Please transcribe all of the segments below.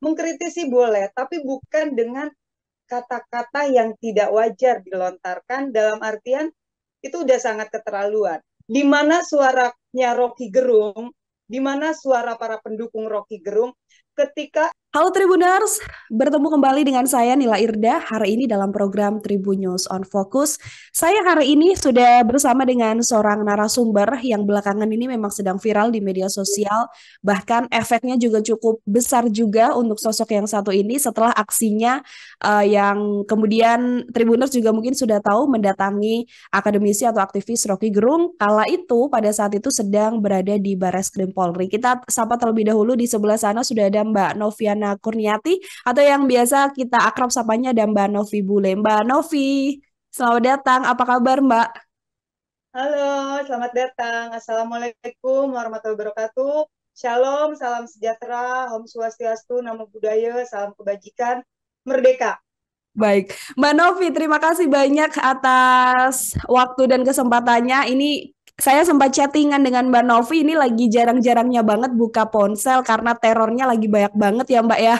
Mengkritisi boleh, tapi bukan dengan kata-kata yang tidak wajar dilontarkan, dalam artian itu udah sangat keterlaluan. Di mana suaranya Rocky Gerung, di mana suara para pendukung Rocky Gerung ketika Halo Tribuners, bertemu kembali dengan saya Nila Irda hari ini dalam program Tribun News on Focus. Saya hari ini sudah bersama dengan seorang narasumber yang belakangan ini memang sedang viral di media sosial. Bahkan efeknya juga cukup besar juga untuk sosok yang satu ini setelah aksinya yang kemudian Tribuners juga mungkin sudah tahu mendatangi akademisi atau aktivis Rocky Gerung. Kala itu pada saat itu sedang berada di Barreskrim Polri. Kita sapa terlebih dahulu, di sebelah sana sudah ada Mbak Noviana Kurniati atau yang biasa kita akrab sapanya ada Mbak Novi Bule. Mbak Novi, selamat datang. Apa kabar Mbak? halo, selamat datang. Assalamualaikum warahmatullahi wabarakatuh. Shalom, salam sejahtera, Om Swastiastu, Namo Buddhaya, salam kebajikan, merdeka. Baik, Mbak Novi, terima kasih banyak atas waktu dan kesempatannya. Ini saya sempat chattingan dengan Mbak Novi, ini lagi jarang-jarangnya banget buka ponsel karena terornya lagi banyak banget ya Mbak ya.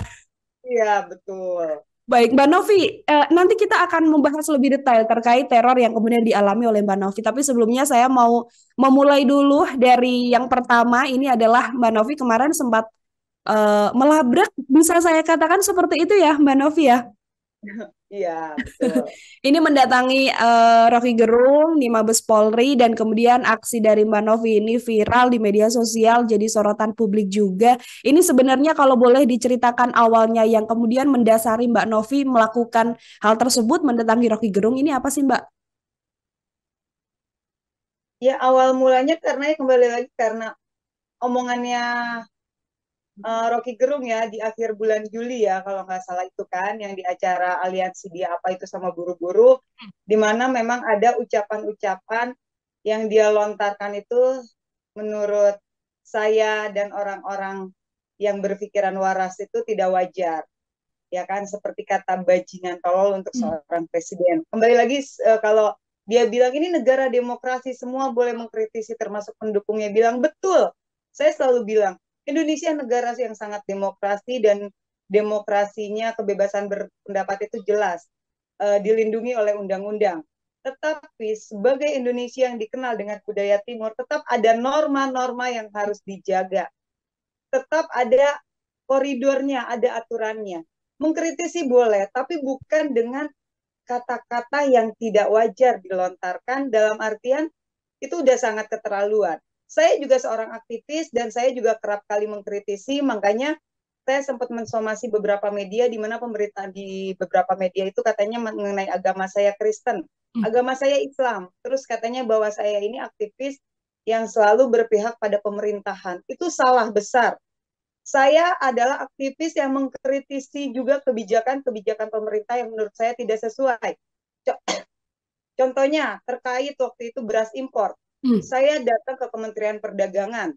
Iya, betul. Baik, Mbak Novi, nanti kita akan membahas lebih detail terkait teror yang kemudian dialami oleh Mbak Novi. Tapi sebelumnya saya mau memulai dulu dari yang pertama. Ini adalah Mbak Novi kemarin sempat melabrak, bisa saya katakan seperti itu ya, Mbak Novi ya. Iya, betul. Ini mendatangi Rocky Gerung di Mabes Polri dan kemudian aksi dari Mbak Novi ini viral di media sosial jadi sorotan publik juga. Ini sebenarnya kalau boleh diceritakan awalnya yang kemudian mendasari Mbak Novi melakukan hal tersebut mendatangi Rocky Gerung ini apa sih Mbak? Ya, awal mulanya karena ya kembali lagi karena omongannya Rocky Gerung ya di akhir bulan Juli ya kalau nggak salah itu kan yang di acara aliansi dia apa itu sama buru-buru di mana memang ada ucapan-ucapan yang dia lontarkan itu menurut saya dan orang-orang yang berpikiran waras itu tidak wajar ya kan seperti kata bajingan tolol untuk Hmm. seorang presiden. Kembali lagi kalau dia bilang ini negara demokrasi semua boleh mengkritisi termasuk pendukungnya bilang betul. Saya selalu bilang Indonesia negara yang sangat demokrasi dan demokrasinya kebebasan berpendapat itu jelas dilindungi oleh undang-undang. Tetapi sebagai Indonesia yang dikenal dengan budaya timur tetap ada norma-norma yang harus dijaga. Tetap ada koridornya, ada aturannya. Mengkritisi boleh, tapi bukan dengan kata-kata yang tidak wajar dilontarkan, dalam artian itu udah sangat keterlaluan. Saya juga seorang aktivis dan saya juga kerap kali mengkritisi, makanya saya sempat mensomasi beberapa media di mana pemberitaan di beberapa media itu katanya mengenai agama saya Kristen, agama saya Islam. Terus katanya bahwa saya ini aktivis yang selalu berpihak pada pemerintahan. Itu salah besar. Saya adalah aktivis yang mengkritisi juga kebijakan-kebijakan pemerintah yang menurut saya tidak sesuai. Contohnya terkait waktu itu beras impor. Hmm. Saya datang ke Kementerian Perdagangan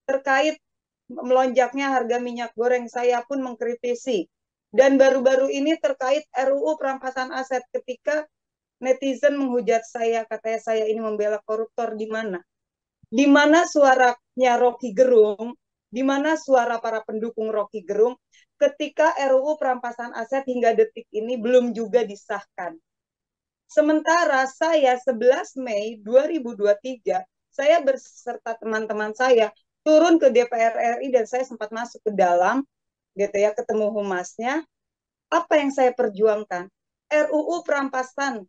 terkait melonjaknya harga minyak goreng. Saya pun mengkritisi. Dan baru-baru ini terkait RUU perampasan aset ketika netizen menghujat saya, katanya saya ini membela koruptor di mana? Di mana suaranya Rocky Gerung, di mana suara para pendukung Rocky Gerung ketika RUU perampasan aset hingga detik ini belum juga disahkan. Sementara saya 11 Mei 2023, saya berserta teman-teman saya turun ke DPR RI dan saya sempat masuk ke dalam gitu ya, ketemu humasnya. Apa yang saya perjuangkan? RUU perampasan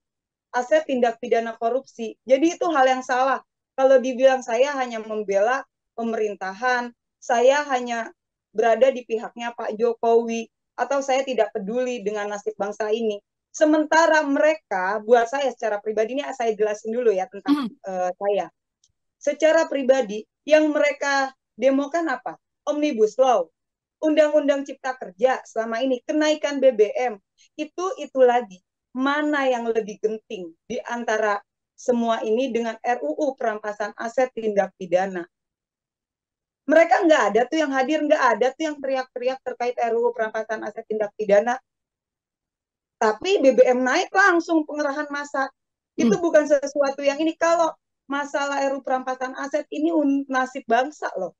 aset tindak pidana korupsi. Jadi itu hal yang salah. Kalau dibilang saya hanya membela pemerintahan, saya hanya berada di pihaknya Pak Jokowi, atau saya tidak peduli dengan nasib bangsa ini. Sementara mereka, buat saya secara pribadi, ini saya jelasin dulu ya tentang Hmm. saya. Secara pribadi, yang mereka demokan apa? Omnibus Law, Undang-Undang Cipta Kerja selama ini, kenaikan BBM, itu lagi. Mana yang lebih genting di antara semua ini dengan RUU perampasan aset tindak pidana? Mereka nggak ada tuh yang hadir, nggak ada tuh yang teriak-teriak terkait RUU perampasan aset tindak pidana. Tapi BBM naik langsung pengerahan massa. Itu Hmm. bukan sesuatu yang ini. Kalau masalah RUU perampasan aset ini nasib bangsa loh.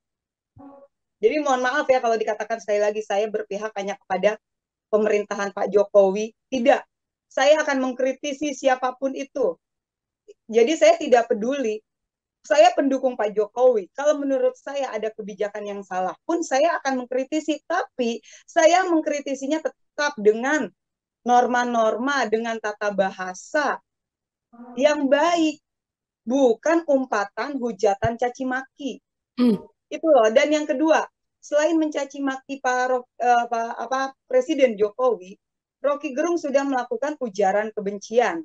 Jadi mohon maaf ya kalau dikatakan sekali lagi saya berpihak hanya kepada pemerintahan Pak Jokowi. Tidak. Saya akan mengkritisi siapapun itu. Jadi saya tidak peduli. Saya pendukung Pak Jokowi. Kalau menurut saya ada kebijakan yang salah pun saya akan mengkritisi. Tapi saya mengkritisinya tetap dengan norma-norma, dengan tata bahasa yang baik. Bukan umpatan, hujatan, caci maki. Itu loh. Dan yang kedua, selain mencaci maki Presiden Jokowi, Rocky Gerung sudah melakukan ujaran kebencian,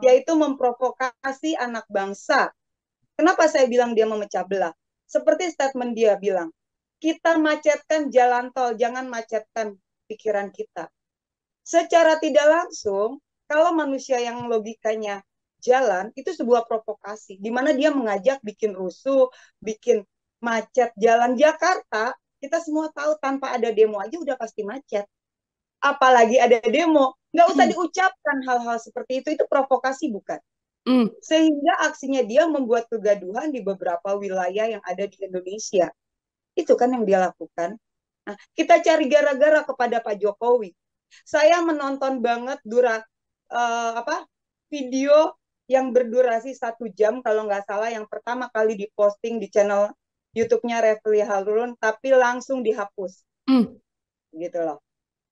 yaitu memprovokasi anak bangsa. Kenapa saya bilang dia memecah belah? Seperti statement dia bilang, kita macetkan jalan tol, jangan macetkan pikiran kita. Secara tidak langsung, kalau manusia yang logikanya jalan, itu sebuah provokasi, di mana dia mengajak bikin rusuh, bikin macet jalan Jakarta. Kita semua tahu tanpa ada demo aja udah pasti macet. Apalagi ada demo, nggak usah diucapkan hal-hal seperti itu provokasi bukan? Sehingga aksinya dia membuat kegaduhan di beberapa wilayah yang ada di Indonesia. Itu kan yang dia lakukan. Nah, kita cari gara-gara kepada Pak Jokowi. Saya menonton banget video yang berdurasi 1 jam kalau nggak salah, yang pertama kali diposting di channel YouTube-nya Refli Harun, tapi langsung dihapus. Gitu loh.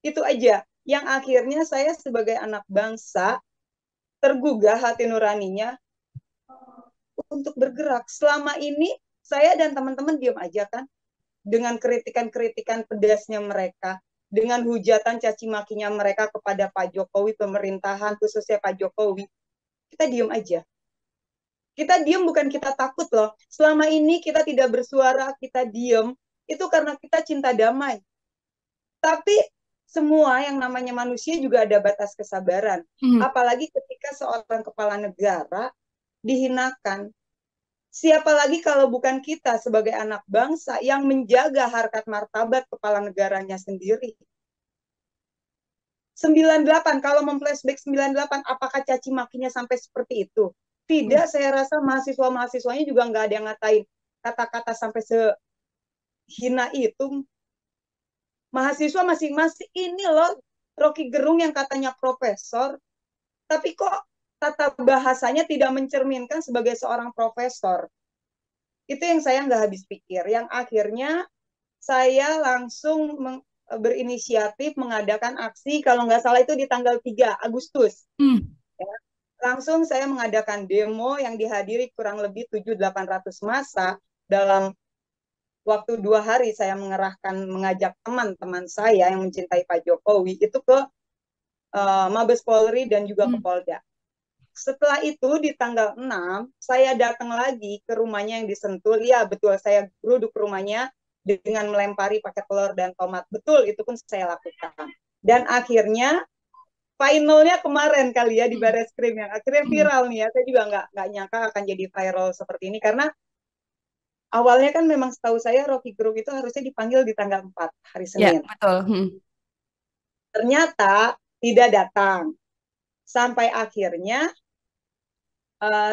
Itu aja. Yang akhirnya saya sebagai anak bangsa tergugah hati nuraninya untuk bergerak. Selama ini saya dan teman-teman diam aja kan, dengan kritikan-kritikan pedasnya mereka, dengan hujatan caci makinya mereka kepada Pak Jokowi, pemerintahan khususnya Pak Jokowi, kita diam aja. Kita diam bukan kita takut loh. Selama ini kita tidak bersuara, kita diam, itu karena kita cinta damai. Tapi semua yang namanya manusia juga ada batas kesabaran. Apalagi ketika seorang kepala negara dihinakan. Siapa lagi kalau bukan kita sebagai anak bangsa yang menjaga harkat martabat kepala negaranya sendiri. 98, kalau memflashback 98, apakah caci makinya sampai seperti itu? Tidak, saya rasa mahasiswa-mahasiswanya juga nggak ada yang ngatain kata-kata sampai sehina itu. Mahasiswa masing-masing ini loh, Rocky Gerung yang katanya profesor, tapi kok tata bahasanya tidak mencerminkan sebagai seorang profesor. Itu yang saya nggak habis pikir. Yang akhirnya saya langsung berinisiatif mengadakan aksi, kalau nggak salah itu di tanggal 3 Agustus. Ya. Langsung saya mengadakan demo yang dihadiri kurang lebih 700-800 massa. Dalam waktu 2 hari saya mengajak teman-teman saya yang mencintai Pak Jokowi itu ke Mabes Polri dan juga ke Polda. Setelah itu di tanggal 6 saya datang lagi ke rumahnya yang di Sentul. Ya betul, saya geruduk rumahnya dengan melempari pakai telur dan tomat. Betul, itu pun saya lakukan. Dan akhirnya finalnya kemarin kali ya di Bareskrim yang akhirnya viral nih ya. Saya juga nggak nyangka akan jadi viral seperti ini karena awalnya kan memang setahu saya Rocky Gerung itu harusnya dipanggil di tanggal 4 hari Senin. Ya, betul. Ternyata tidak datang. Sampai akhirnya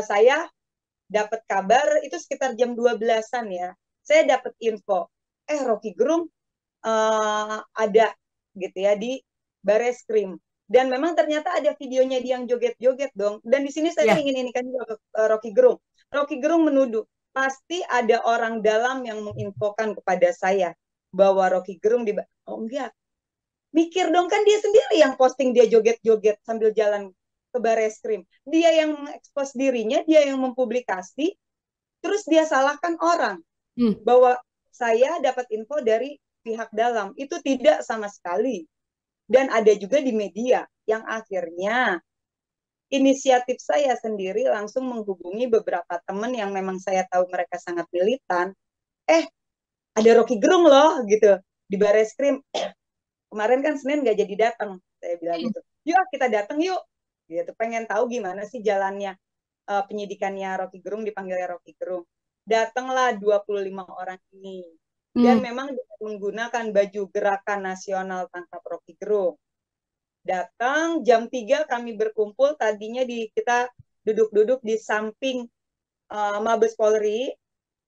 saya dapat kabar itu sekitar jam 12-an ya. Saya dapat info, Rocky Gerung ada gitu ya di Bareskrim. Dan memang ternyata ada videonya dia yang joget-joget dong. Dan di sini saya ingin ini kan juga ke Rocky Gerung. Rocky Gerung menuduh, pasti ada orang dalam yang menginfokan kepada saya bahwa Rocky Gerung oh enggak. Mikir dong, kan dia sendiri yang posting dia joget-joget sambil jalan ke Bareskrim. Dia yang mengekspos dirinya, dia yang mempublikasi, terus dia salahkan orang bahwa saya dapat info dari pihak dalam. Itu tidak sama sekali. Dan ada juga di media yang akhirnya inisiatif saya sendiri langsung menghubungi beberapa teman yang memang saya tahu mereka sangat militan. Ada Rocky Gerung loh gitu di Bareskrim. Kemarin kan Senin nggak jadi datang, saya bilang gitu. Yuk kita datang yuk, gitu. Pengen tahu gimana sih jalannya penyidikannya Rocky Gerung, dipanggilnya Rocky Gerung. Datanglah 25 orang ini. Dan memang menggunakan baju Gerakan Nasional Tangkap Rocky Gerung. Datang jam 3 kami berkumpul, tadinya kita duduk-duduk di samping Mabes Polri.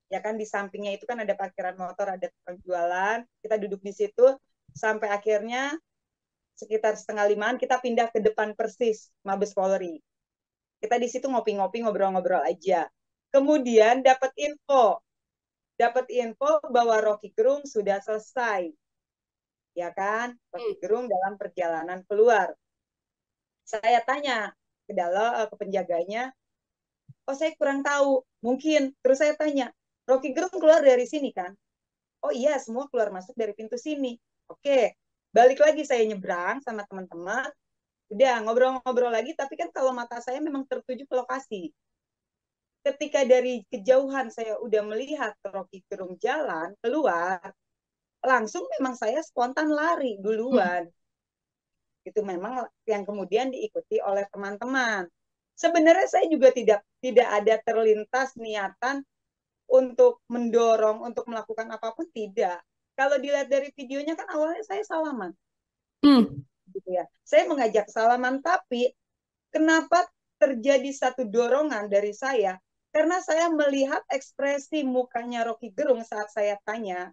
Ya kan di sampingnya itu kan ada parkiran motor, ada tukang jualan. Kita duduk di situ sampai akhirnya sekitar 4:30 kita pindah ke depan persis Mabes Polri. Kita di situ ngopi-ngopi, ngobrol-ngobrol aja. Kemudian dapat info bahwa Rocky Gerung sudah selesai, ya kan? Rocky Gerung dalam perjalanan keluar. Saya tanya ke dalam ke penjaganya, oh saya kurang tahu, mungkin. Terus saya tanya, Rocky Gerung keluar dari sini kan? Oh iya, semua keluar masuk dari pintu sini. Oke, balik lagi saya nyebrang sama teman-teman. Udah ngobrol-ngobrol lagi, tapi kan kalau mata saya memang tertuju ke lokasi. Ketika dari kejauhan saya udah melihat Rocky Gerung jalan keluar, langsung memang saya spontan lari duluan. Itu memang yang kemudian diikuti oleh teman-teman. Sebenarnya saya juga tidak ada terlintas niatan untuk mendorong untuk melakukan apapun, tidak. Kalau dilihat dari videonya kan awalnya saya salaman. Gitu ya. Saya mengajak salaman, tapi kenapa terjadi satu dorongan dari saya? Karena saya melihat ekspresi mukanya Rocky Gerung saat saya tanya,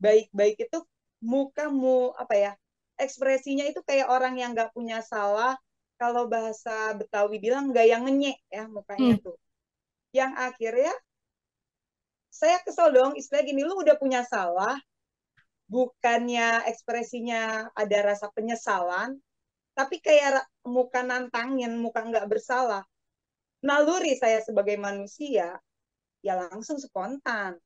baik-baik itu mukamu apa ya? Ekspresinya itu kayak orang yang nggak punya salah. Kalau bahasa Betawi bilang nggak yang ngenyek ya mukanya tuh. Yang akhirnya saya kesel dong, istilah gini, lu udah punya salah, bukannya ekspresinya ada rasa penyesalan, tapi kayak muka nantangin, muka nggak bersalah. Naluri saya sebagai manusia, ya langsung spontan.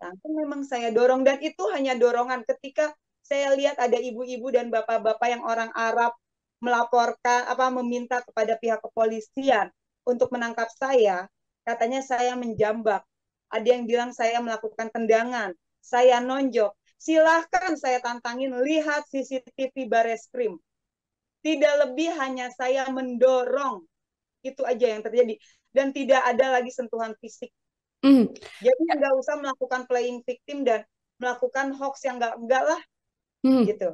Langsung memang saya dorong, dan itu hanya dorongan ketika saya lihat ada ibu-ibu dan bapak-bapak yang orang Arab melaporkan, meminta kepada pihak kepolisian untuk menangkap saya. Katanya saya menjambak. Ada yang bilang saya melakukan tendangan, saya nonjok. Silahkan saya tantangin, lihat CCTV Bareskrim. Tidak lebih, hanya saya mendorong. Itu aja yang terjadi. Dan tidak ada lagi sentuhan fisik. Jadi nggak usah melakukan playing victim dan melakukan hoax yang enggak lah. Gitu.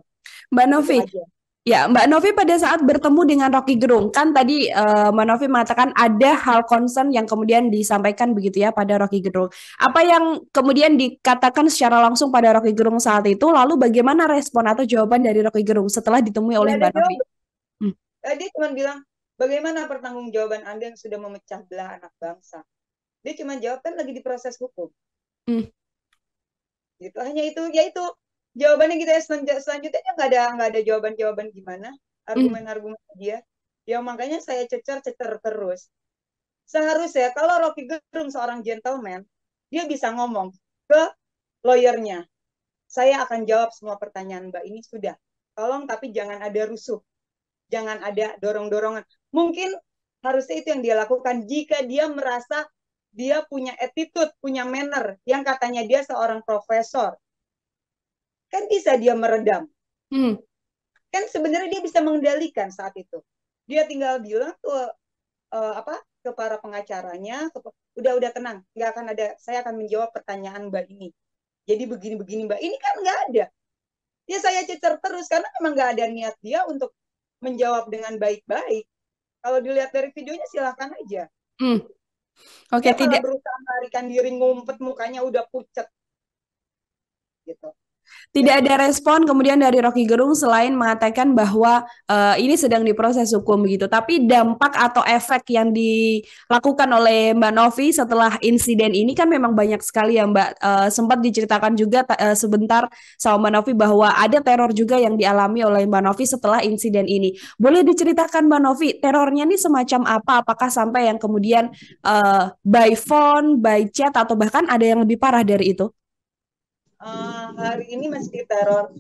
Mbak Itu Novi, aja. ya, Mbak Novi pada saat bertemu dengan Rocky Gerung, kan tadi Mbak Novi mengatakan ada hal concern yang kemudian disampaikan begitu ya pada Rocky Gerung. Apa yang kemudian dikatakan secara langsung pada Rocky Gerung saat itu, lalu bagaimana respon atau jawaban dari Rocky Gerung setelah ditemui oleh Nggak ada Mbak Novi? jawaban. Dia cuma bilang, bagaimana pertanggungjawaban Anda yang sudah memecah belah anak bangsa? Dia cuma jawab, kan lagi diproses hukum. Gitu. Hanya itu, ya itu jawabannya gitu ya. Selanjutnya nggak ada jawaban gimana, argumen-argumen dia. Ya makanya saya cecer terus. Seharusnya kalau Rocky Gerung seorang gentleman, dia bisa ngomong ke lawyernya, saya akan jawab semua pertanyaan Mbak ini, sudah. Tolong tapi jangan ada rusuh. Jangan ada dorong-dorongan. Mungkin harusnya itu yang dia lakukan jika dia merasa dia punya attitude, punya manner, yang katanya dia seorang profesor. Kan bisa dia meredam. Kan sebenarnya dia bisa mengendalikan saat itu. Dia tinggal bilang tuh ke para pengacaranya, udah tenang, nggak akan ada, saya akan menjawab pertanyaan Mbak ini. Jadi begini Mbak, ini kan nggak ada. Ya saya cecer terus karena memang nggak ada niat dia untuk menjawab dengan baik-baik. Kalau dilihat dari videonya silahkan aja. Oke, Dia malah tidak. berusaha melarikan diri, ngumpet, mukanya udah pucat. Gitu. Tidak ada respon kemudian dari Rocky Gerung selain mengatakan bahwa ini sedang diproses hukum gitu. Tapi dampak atau efek yang dilakukan oleh Mbak Novi setelah insiden ini kan memang banyak sekali ya Mbak. Sempat diceritakan juga sebentar sama Mbak Novi bahwa ada teror juga yang dialami oleh Mbak Novi setelah insiden ini. Boleh diceritakan Mbak Novi, terornya ini semacam apa? Apakah sampai yang kemudian by phone, by chat, atau bahkan ada yang lebih parah dari itu? Hari ini masih teror.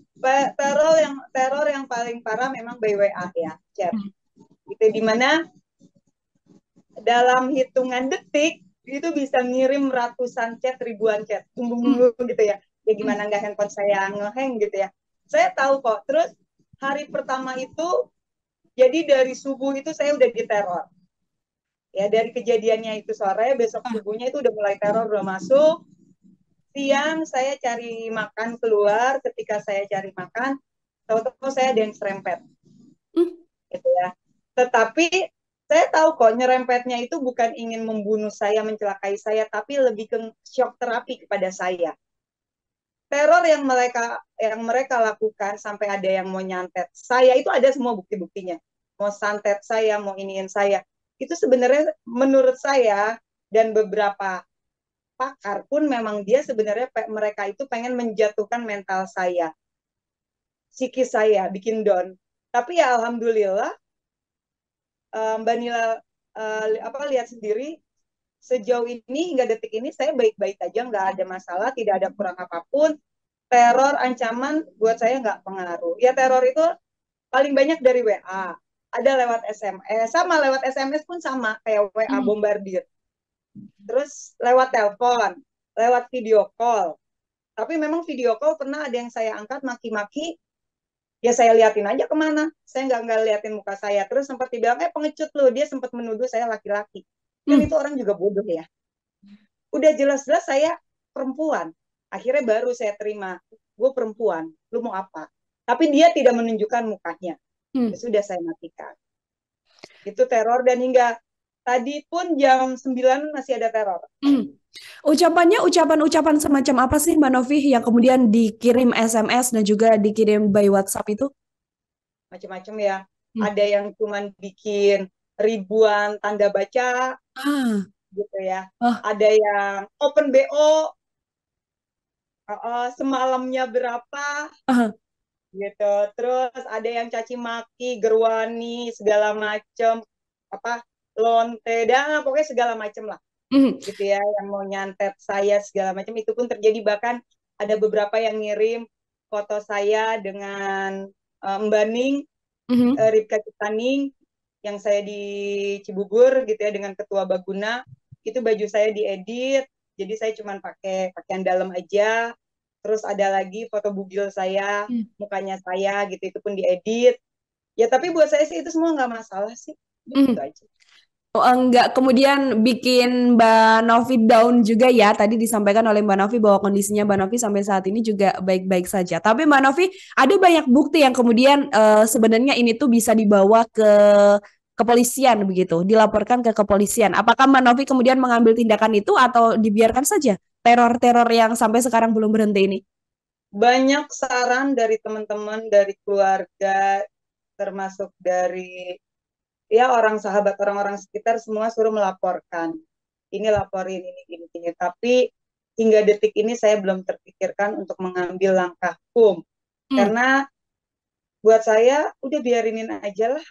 Teror yang paling parah memang by WA ya, chat. Gitu, dimana dalam hitungan detik itu bisa ngirim ratusan chat, ribuan chat, gitu ya. Ya gimana nggak handphone saya ngeheng gitu ya. Saya tahu kok. Terus hari pertama itu, jadi dari subuh itu saya udah diteror. Ya dari kejadiannya itu sore, besok subuhnya itu udah mulai teror, udah masuk. Siang saya cari makan keluar, ketika saya cari makan, tahu-tahu saya ada yang serempet. Gitu ya. Tetapi Saya tahu kok nyerempetnya itu bukan ingin membunuh saya, mencelakai saya, tapi lebih ke shock terapi kepada saya. Teror yang mereka lakukan sampai ada yang mau nyantet saya itu ada semua bukti-buktinya. Mau santet saya, mau iniin saya. Itu sebenarnya menurut saya dan beberapa pakar pun memang dia sebenarnya mereka itu pengen menjatuhkan mental saya, psikis saya, bikin down. Tapi ya alhamdulillah Mbak Nila lihat sendiri sejauh ini hingga detik ini saya baik-baik aja, nggak ada masalah, tidak ada kurang apapun. Teror, ancaman buat saya nggak pengaruh. Ya teror itu paling banyak dari WA, ada lewat SMS, sama lewat SMS pun sama kayak WA Hmm. bombardir. Terus lewat telepon, lewat video call. Tapi memang video call pernah ada yang saya angkat maki-maki, ya saya liatin aja kemana. Saya nggak liatin muka saya. Terus sempat dibilang, pengecut lu. Dia sempat menuduh saya laki-laki. Kan Hmm. itu orang juga bodoh ya. Udah jelas-jelas saya perempuan. Akhirnya baru saya terima, gue perempuan, lu mau apa? Tapi dia tidak menunjukkan mukanya. Hmm. Ya sudah saya matikan. Itu teror dan hingga tadi pun jam 9 masih ada teror. Hmm. Ucapannya ucapan-ucapan semacam apa sih Mbak Novi yang kemudian dikirim SMS dan juga dikirim by WhatsApp itu? Macam-macam ya. Hmm. Ada yang cuman bikin ribuan tanda baca Ah, gitu ya. oh, Ada yang open BO, semalamnya berapa ah, gitu. Terus ada yang caci maki, gerwani, segala macem, apa lonte dan pokoknya segala macem lah hmm, gitu ya, yang mau nyantet saya segala macam itu pun terjadi. Bahkan ada beberapa yang ngirim foto saya dengan Mbak Ning, hmm, Ripka Citaning, yang saya di Cibubur gitu ya dengan Ketua Baguna. Itu baju saya diedit, jadi saya cuma pakai pakaian dalam aja. Terus ada lagi foto bugil saya, hmm. mukanya saya gitu, itu pun diedit. Ya tapi buat saya sih itu semua nggak masalah sih, Hmm. gitu aja. Oh, enggak kemudian bikin Mbak Novi down juga ya. Tadi disampaikan oleh Mbak Novi bahwa kondisinya Mbak Novi sampai saat ini juga baik-baik saja. Tapi Mbak Novi, ada banyak bukti yang kemudian sebenarnya ini tuh bisa dibawa ke kepolisian begitu, dilaporkan ke kepolisian. Apakah Mbak Novi kemudian mengambil tindakan itu atau dibiarkan saja teror-teror yang sampai sekarang belum berhenti ini? Banyak saran dari teman-teman, dari keluarga, termasuk dari ya orang sahabat, orang-orang sekitar, semua suruh melaporkan. Ini laporin, ini. Tapi hingga detik ini saya belum terpikirkan untuk mengambil langkah hukum. Hmm. Karena buat saya udah biarinin aja lah.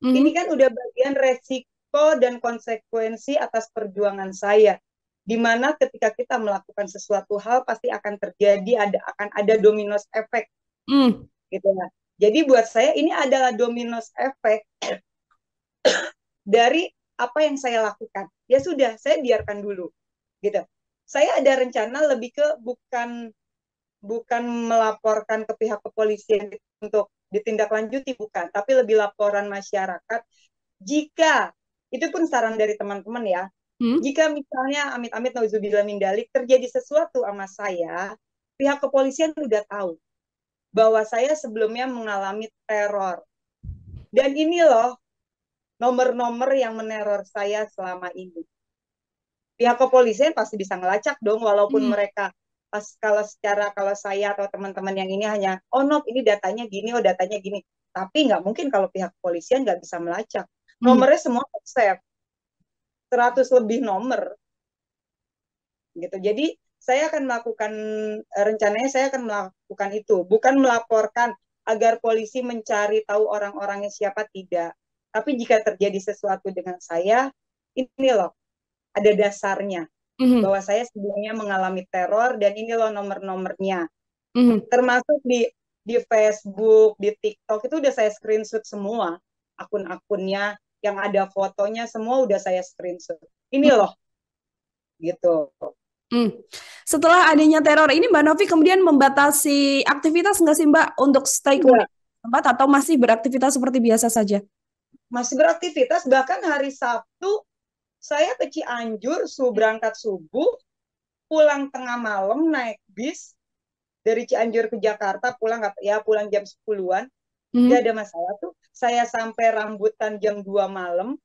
Ini Mhm. kan udah bagian resiko dan konsekuensi atas perjuangan saya. Di mana ketika kita melakukan sesuatu hal pasti akan terjadi, akan ada dominos efek Hmm. gitu ya. Jadi buat saya ini adalah dominos efek dari apa yang saya lakukan. Ya sudah, saya biarkan dulu gitu. Saya ada rencana lebih ke bukan bukan melaporkan ke pihak kepolisian untuk ditindaklanjuti, bukan, tapi lebih laporan masyarakat. Jika itu pun saran dari teman-teman ya, Hmm. jika misalnya amit-amit nauzubillah min dalik terjadi sesuatu sama saya, pihak kepolisian udah tahu bahwa saya sebelumnya mengalami teror. Dan ini loh nomor-nomor yang meneror saya selama ini. Pihak kepolisian pasti bisa ngelacak dong, walaupun Hmm. mereka kalau saya atau teman-teman yang ini hanya no ini datanya gini, datanya gini, tapi nggak mungkin kalau pihak kepolisian nggak bisa melacak. Hmm. Nomornya semua save, 100 lebih nomor gitu. Jadi saya akan melakukan, rencananya saya akan melakukan itu, bukan melaporkan agar polisi mencari tahu orang-orangnya siapa, tidak. Tapi jika terjadi sesuatu dengan saya, ini loh ada dasarnya Hmm. bahwa saya sebelumnya mengalami teror dan ini loh nomor-nomornya. Hmm. Termasuk di Facebook, di TikTok itu udah saya screenshot semua akun-akunnya, yang ada fotonya semua udah saya screenshot. Ini loh gitu. Hmm. Setelah adanya teror ini, Mbak Novi kemudian membatasi aktivitas nggak sih Mbak untuk stay kemudian Enggak, di tempat atau masih beraktivitas seperti biasa saja? masih beraktivitas, bahkan hari Sabtu saya ke Cianjur, berangkat subuh, pulang tengah malam naik bis dari Cianjur ke Jakarta, pulang ya pulang jam 10-an, Hmm. gak ada masalah tuh. Saya sampai rambutan jam 2 malam,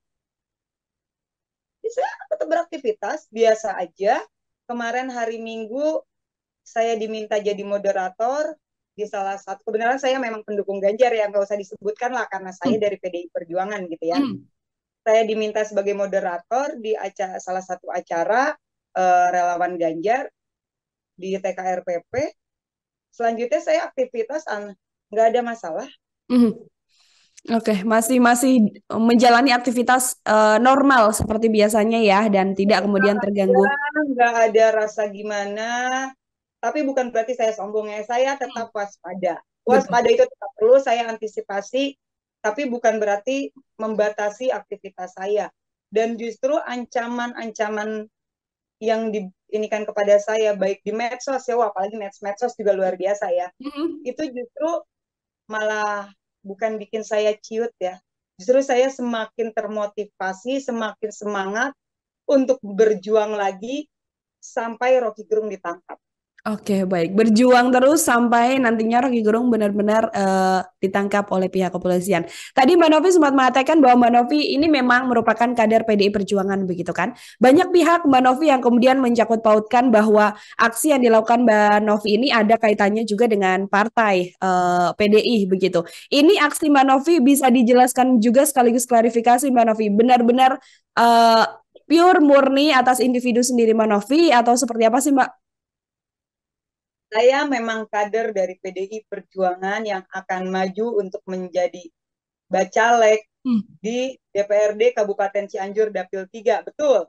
Saya tetap beraktivitas biasa aja. Kemarin hari Minggu saya diminta jadi moderator di salah satu, kebenaran saya memang pendukung Ganjar ya, nggak usah disebutkan lah karena saya Hmm. dari PDI Perjuangan gitu ya. Hmm. Saya diminta sebagai moderator di salah satu acara relawan Ganjar di TKRPP. Selanjutnya saya aktivitas, nggak ada masalah. Hmm. Oke, masih masih menjalani aktivitas normal seperti biasanya ya, dan tidak kemudian terganggu. Nggak ada rasa gimana, tapi bukan berarti saya sombong ya, saya Hmm. tetap waspada. Betul. Waspada itu tetap perlu saya antisipasi, tapi bukan berarti membatasi aktivitas saya. Dan justru ancaman-ancaman yang diinikan kepada saya, baik di medsos ya, wah, apalagi medsos juga luar biasa ya, Hmm. itu justru malah bukan bikin saya ciut ya. Justru saya semakin termotivasi, semakin semangat untuk berjuang lagi sampai Rocky Gerung ditangkap. Oke, baik. Berjuang terus sampai nantinya Rocky Gerung benar-benar ditangkap oleh pihak kepolisian. Tadi Mbak Novi sempat mengatakan bahwa Mbak Novi ini memang merupakan kader PDI Perjuangan, begitu kan? Banyak pihak Mbak Novi yang kemudian mencangkut pautkan bahwa aksi yang dilakukan Mbak Novi ini ada kaitannya juga dengan partai PDI, begitu. Ini aksi Mbak Novi bisa dijelaskan juga sekaligus klarifikasi Mbak Novi. Benar-benar eh, pure murni atas individu sendiri Mbak Novi atau seperti apa sih Mbak? Saya memang kader dari PDI Perjuangan yang akan maju untuk menjadi bacalek Hmm. di DPRD Kabupaten Cianjur Dapil 3, betul.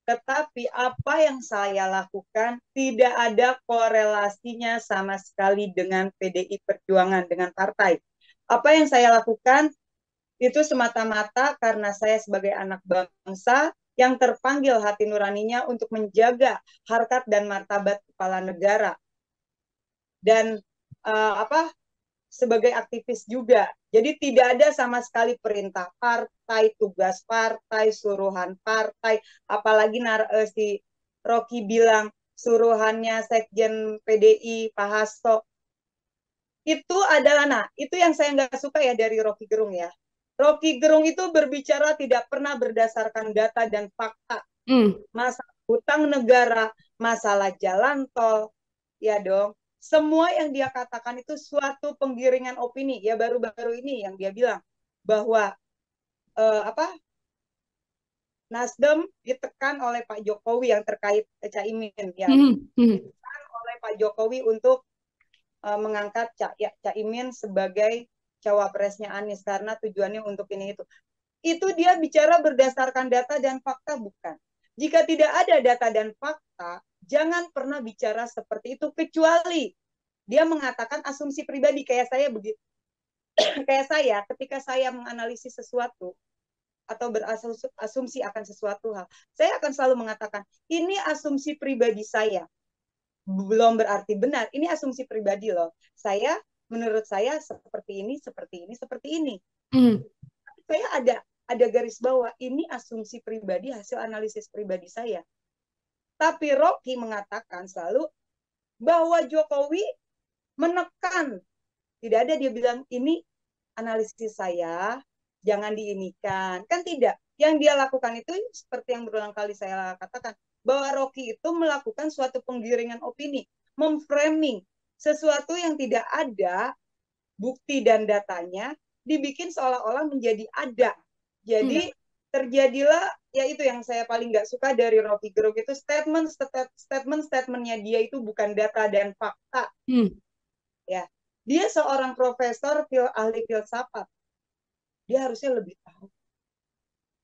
Tetapi apa yang saya lakukan tidak ada korelasinya sama sekali dengan PDI Perjuangan, dengan partai. Apa yang saya lakukan itu semata-mata karena saya sebagai anak bangsa yang terpanggil hati nuraninya untuk menjaga harkat dan martabat kepala negara. Dan apa sebagai aktivis juga. Jadi tidak ada sama sekali perintah partai, tugas partai, suruhan partai, apalagi si Rocky bilang suruhannya Sekjen PDI Pak Hasto. Itu adalah, nah itu yang saya nggak suka ya dari Rocky Gerung ya. Rocky Gerung itu berbicara tidak pernah berdasarkan data dan fakta. Hmm. Masalah hutang negara, masalah jalan tol, ya dong. Semua yang dia katakan itu suatu penggiringan opini. Ya baru-baru ini yang dia bilang bahwa apa Nasdem ditekan oleh Pak Jokowi yang terkait Caimin, ya Hmm. Hmm. ditekan oleh Pak Jokowi untuk mengangkat Caimin sebagai cawapresnya Anies karena tujuannya untuk ini itu. Itu dia bicara berdasarkan data dan fakta, bukan. Jika tidak ada data dan fakta, jangan pernah bicara seperti itu, kecuali dia mengatakan asumsi pribadi kayak saya begitu. Kayak saya ketika saya menganalisis sesuatu atau berasumsi akan sesuatu hal, saya akan selalu mengatakan ini asumsi pribadi saya. Belum berarti benar, ini asumsi pribadi loh. Saya menurut saya seperti ini, seperti ini, seperti ini. Hmm. Saya ada garis bawah, ini asumsi pribadi, hasil analisis pribadi saya. Tapi Rocky mengatakan selalu bahwa Jokowi menekan. Tidak ada dia bilang ini analisis saya, jangan diinikan. Kan tidak. Yang dia lakukan itu seperti yang berulang kali saya katakan, bahwa Rocky itu melakukan suatu penggiringan opini, memframing sesuatu yang tidak ada bukti dan datanya, dibikin seolah-olah menjadi ada. Hmm. Jadi terjadilah ya itu yang saya paling nggak suka dari Rocky Gerung itu statementnya dia itu bukan data dan fakta. Hmm. Ya, dia seorang profesor ahli filsafat, dia harusnya lebih tahu,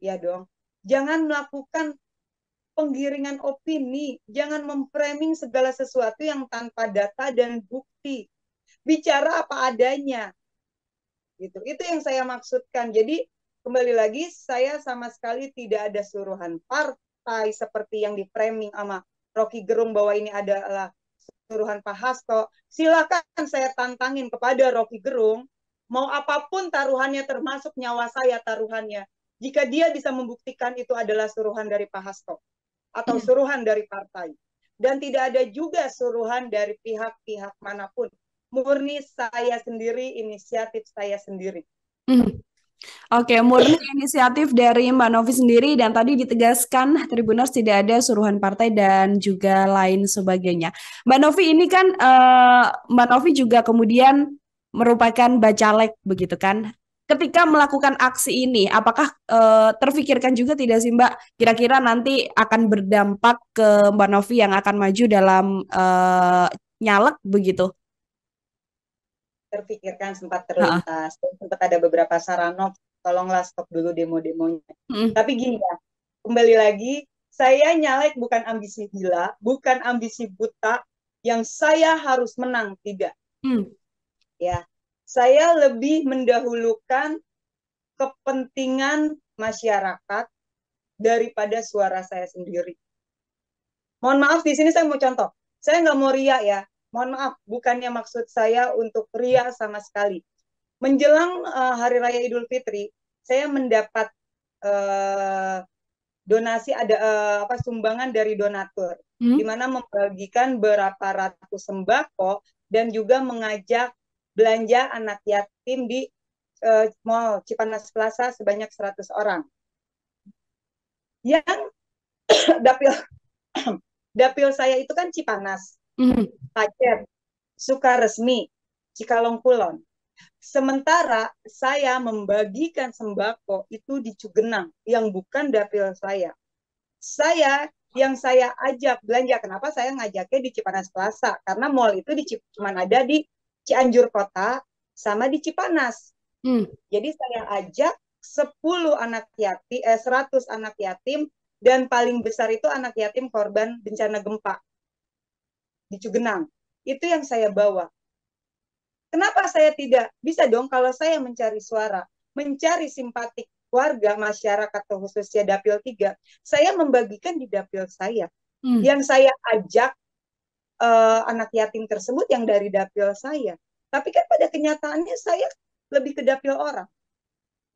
ya dong. Jangan melakukan penggiringan opini, jangan memframing segala sesuatu yang tanpa data dan bukti. Bicara apa adanya, gitu. Itu yang saya maksudkan. Jadi kembali lagi, saya sama sekali tidak ada suruhan partai seperti yang di framing sama Rocky Gerung bahwa ini adalah suruhan Pak Hasto. Silakan saya tantangin kepada Rocky Gerung, mau apapun taruhannya termasuk nyawa saya taruhannya. Jika dia bisa membuktikan itu adalah suruhan dari Pak Hasto atau Hmm. suruhan dari partai. Dan tidak ada juga suruhan dari pihak-pihak manapun. Murni saya sendiri, inisiatif saya sendiri. Hmm. Oke, murni inisiatif dari Mbak Novi sendiri dan tadi ditegaskan Tribuners tidak ada suruhan partai dan juga lain sebagainya. Mbak Novi ini kan Mbak Novi juga kemudian merupakan bacalek begitu kan? Ketika melakukan aksi ini, apakah terfikirkan juga tidak sih Mbak, kira-kira nanti akan berdampak ke Mbak Novi yang akan maju dalam nyalek begitu? Terpikirkan, sempat Ha-ha. terlintas, sempat ada beberapa saran, tolonglah stop dulu demo-demonya. Mm, Tapi gini ya, kembali lagi, saya nyalek bukan ambisi gila, bukan ambisi buta, yang saya harus menang, tidak. mm, Ya, saya lebih mendahulukan kepentingan masyarakat daripada suara saya sendiri. Mohon maaf, di sini saya mau contoh. Saya nggak mau ria ya. Mohon maaf, bukannya maksud saya untuk ria sama sekali. Menjelang Hari Raya Idul Fitri, saya mendapat uh, donasi ada apa sumbangan dari donatur, di mm, mana membagikan berapa ratus sembako dan juga mengajak belanja anak yatim di Mall Cipanas Plaza sebanyak 100 orang. Yang dapil dapil saya itu kan Cipanas, mm, Pacet, Sukaresmi, Cikalong Kulon. Sementara saya membagikan sembako itu di Cugenang yang bukan dapil saya. Saya yang saya ajak belanja, kenapa saya ngajaknya di Cipanas Plaza? Karena mall itu cuma ada di Cianjur Kota sama di Cipanas. mm. Jadi saya ajak 10 anak yatim, 100 anak yatim, dan paling besar itu anak yatim korban bencana gempa di Cugenang. Itu yang saya bawa. Kenapa saya tidak bisa dong kalau saya mencari suara, mencari simpatik warga, masyarakat, atau khususnya Dapil 3, saya membagikan di Dapil saya. Hmm. Yang saya ajak anak yatim tersebut yang dari Dapil saya. Tapi kan pada kenyataannya saya lebih ke Dapil orang.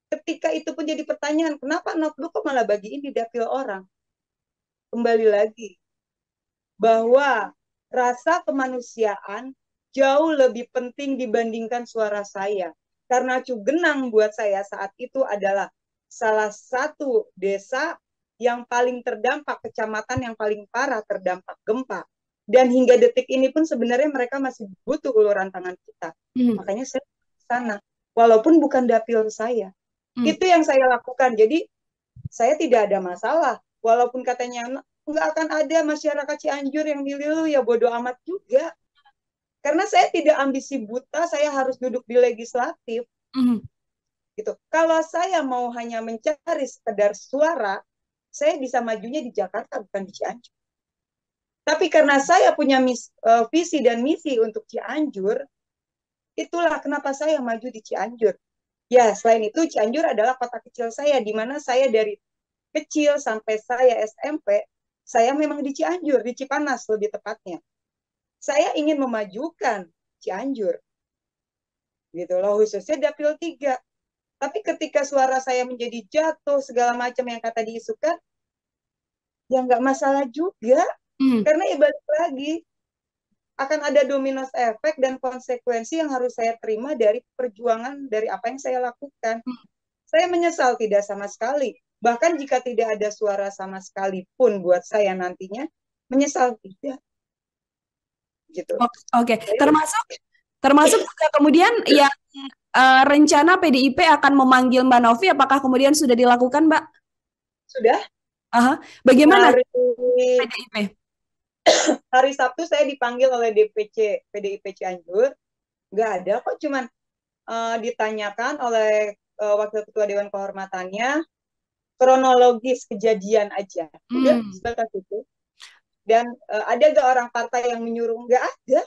Ketika itu pun jadi pertanyaan, kenapa lu kok malah bagiin di Dapil orang? Kembali lagi, bahwa rasa kemanusiaan jauh lebih penting dibandingkan suara saya. Karena Cugenang buat saya saat itu adalah salah satu desa yang paling terdampak, kecamatan yang paling parah terdampak gempa. Dan hingga detik ini pun sebenarnya mereka masih butuh uluran tangan kita. Makanya saya ke sana, walaupun bukan dapil saya. Itu yang saya lakukan. Jadi saya tidak ada masalah. Walaupun katanya nggak akan ada masyarakat Cianjur yang milih lu, ya bodoh amat juga. Karena saya tidak ambisi buta, saya harus duduk di legislatif. Gitu. Kalau saya mau hanya mencari sekedar suara, saya bisa majunya di Jakarta, bukan di Cianjur. Tapi karena saya punya visi dan misi untuk Cianjur, itulah kenapa saya maju di Cianjur. Ya, selain itu Cianjur adalah kota kecil saya, di mana saya dari kecil sampai saya SMP, saya memang di Cianjur, di Cipanas lebih tepatnya. Saya ingin memajukan Cianjur, gitu loh, khususnya Dapil 3. Tapi ketika suara saya menjadi jatuh, segala macam yang kata diisukan, ya nggak masalah juga. Karena ya balik lagi, akan ada dominos efek dan konsekuensi yang harus saya terima dari perjuangan, dari apa yang saya lakukan. Saya menyesal tidak sama sekali. Bahkan jika tidak ada suara sama sekali pun buat saya nantinya, menyesal tidak. Gitu. Oke, termasuk termasuk juga kemudian yang rencana PDIP akan memanggil Mbak Novi, apakah kemudian sudah dilakukan, Mbak? Sudah. Aha. Bagaimana Hari, PDIP? hari Sabtu saya dipanggil oleh DPC PDIP Cianjur. Nggak ada kok, cuman ditanyakan oleh Wakil Ketua Dewan Kehormatannya kronologis kejadian aja. Udah, sebatas itu. Dan ada gak orang partai yang menyuruh? Nggak ada.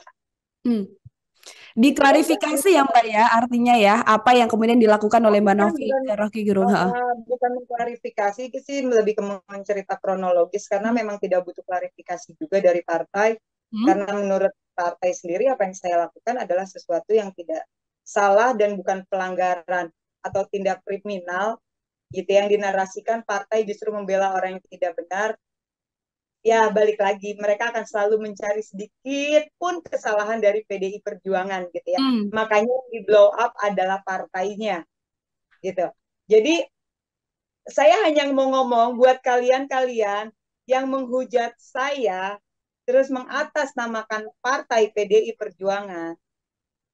Diklarifikasi ya Mbak ya, artinya ya, apa yang kemudian dilakukan oleh Mbak Bukan, Novi bukan, ke Rocky Gerung. bukan mengklarifikasi sih, lebih ke mencerita kronologis, karena memang tidak butuh klarifikasi juga dari partai. Karena menurut partai sendiri apa yang saya lakukan adalah sesuatu yang tidak salah dan bukan pelanggaran atau tindak kriminal gitu, yang dinarasikan partai justru membela orang yang tidak benar. Ya balik lagi, mereka akan selalu mencari sedikit pun kesalahan dari PDI Perjuangan gitu ya. Makanya di blow up adalah partainya gitu. Jadi saya hanya mau ngomong buat kalian-kalian yang menghujat saya, terus mengatasnamakan partai PDI Perjuangan.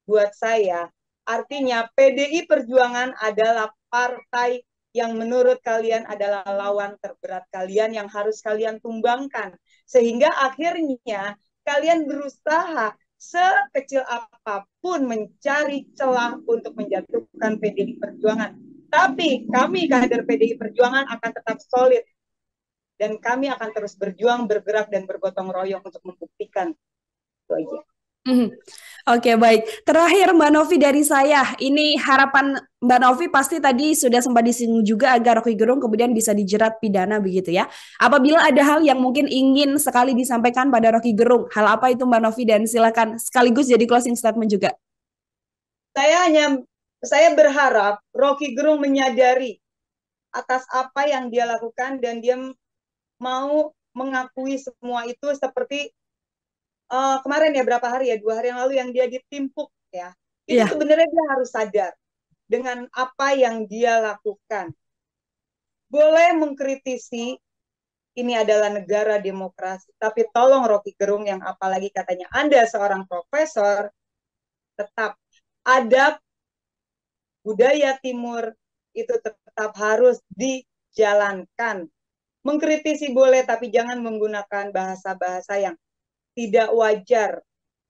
Buat saya, artinya PDI Perjuangan adalah partai yang menurut kalian adalah lawan terberat kalian yang harus kalian tumbangkan. Sehingga akhirnya kalian berusaha sekecil apapun mencari celah untuk menjatuhkan PDI Perjuangan. Tapi kami kader PDI Perjuangan akan tetap solid dan kami akan terus berjuang, bergerak, dan bergotong royong untuk membuktikan itu aja. Oke, baik. Terakhir Mbak Novi dari saya, ini harapan Mbak Novi pasti tadi sudah sempat disinggung juga agar Rocky Gerung kemudian bisa dijerat pidana begitu ya. Apabila ada hal yang mungkin ingin sekali disampaikan pada Rocky Gerung, hal apa itu Mbak Novi, dan silakan sekaligus jadi closing statement juga. Saya berharap Rocky Gerung menyadari atas apa yang dia lakukan dan dia mau mengakui semua itu seperti kemarin ya, berapa hari ya, 2 hari yang lalu yang dia ditimpuk ya. Itu sebenarnya dia harus sadar dengan apa yang dia lakukan. Boleh mengkritisi, ini adalah negara demokrasi, tapi tolong Rocky Gerung yang apalagi katanya Anda seorang profesor, tetap adab budaya timur itu tetap harus dijalankan. Mengkritisi boleh, tapi jangan menggunakan bahasa-bahasa yang tidak wajar.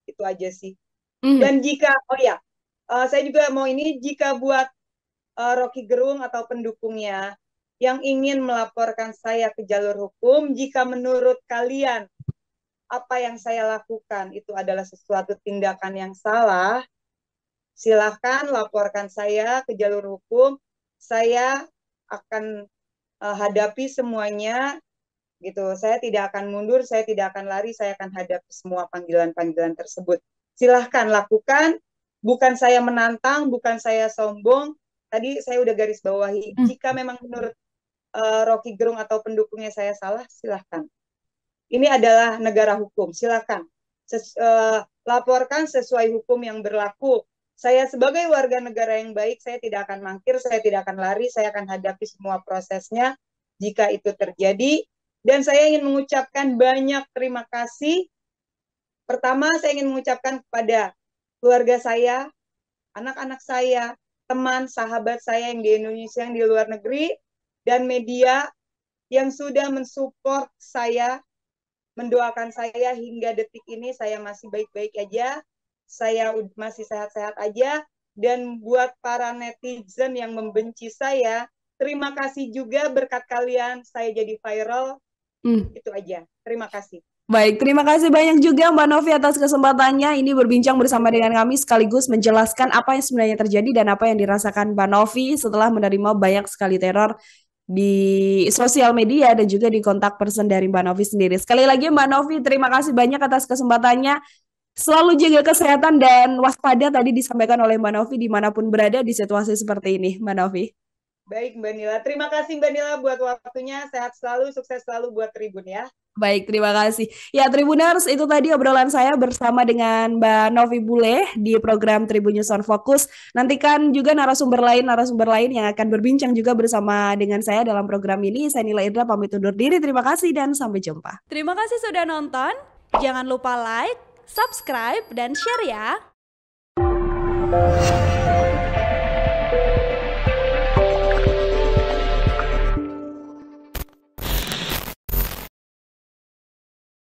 Itu aja sih. Dan jika, saya juga mau ini, jika buat Rocky Gerung atau pendukungnya yang ingin melaporkan saya ke jalur hukum, jika menurut kalian apa yang saya lakukan itu adalah sesuatu tindakan yang salah, silahkan laporkan saya ke jalur hukum. Saya akan hadapi semuanya gitu. Saya tidak akan mundur, saya tidak akan lari, saya akan hadapi semua panggilan-panggilan tersebut. Silahkan lakukan, bukan saya menantang, bukan saya sombong. Tadi saya udah garis bawahi, jika memang menurut Rocky Gerung atau pendukungnya saya salah, silahkan. Ini adalah negara hukum, silahkan. Laporkan sesuai hukum yang berlaku. Saya sebagai warga negara yang baik, saya tidak akan mangkir, saya tidak akan lari, saya akan hadapi semua prosesnya jika itu terjadi. Dan saya ingin mengucapkan banyak terima kasih. Pertama, saya ingin mengucapkan kepada keluarga saya, anak-anak saya, teman, sahabat saya yang di Indonesia, yang di luar negeri, dan media yang sudah mensupport saya, mendoakan saya hingga detik ini. Saya masih baik-baik aja, saya masih sehat-sehat aja. Dan buat para netizen yang membenci saya, terima kasih juga, berkat kalian saya jadi viral. Itu aja. Terima kasih. Baik, terima kasih banyak juga Mbak Novi atas kesempatannya ini berbincang bersama dengan kami sekaligus menjelaskan apa yang sebenarnya terjadi dan apa yang dirasakan Mbak Novi setelah menerima banyak sekali teror di sosial media dan juga di kontak person dari Mbak Novi sendiri. Sekali lagi Mbak Novi, terima kasih banyak atas kesempatannya. Selalu jaga kesehatan dan waspada tadi disampaikan oleh Mbak Novi dimanapun berada di situasi seperti ini, Mbak Novi. Baik Mbak Nila, terima kasih Mbak Nila buat waktunya, sehat selalu, sukses selalu buat Tribun ya. Baik, terima kasih. Ya, Tribuners, itu tadi obrolan saya bersama dengan Mbak Novi Bule di program Tribun News on Focus. Nantikan juga narasumber lain yang akan berbincang juga bersama dengan saya dalam program ini. Saya Nila Irdra pamit undur diri. Terima kasih dan sampai jumpa. Terima kasih sudah nonton. Jangan lupa like, subscribe, dan share ya.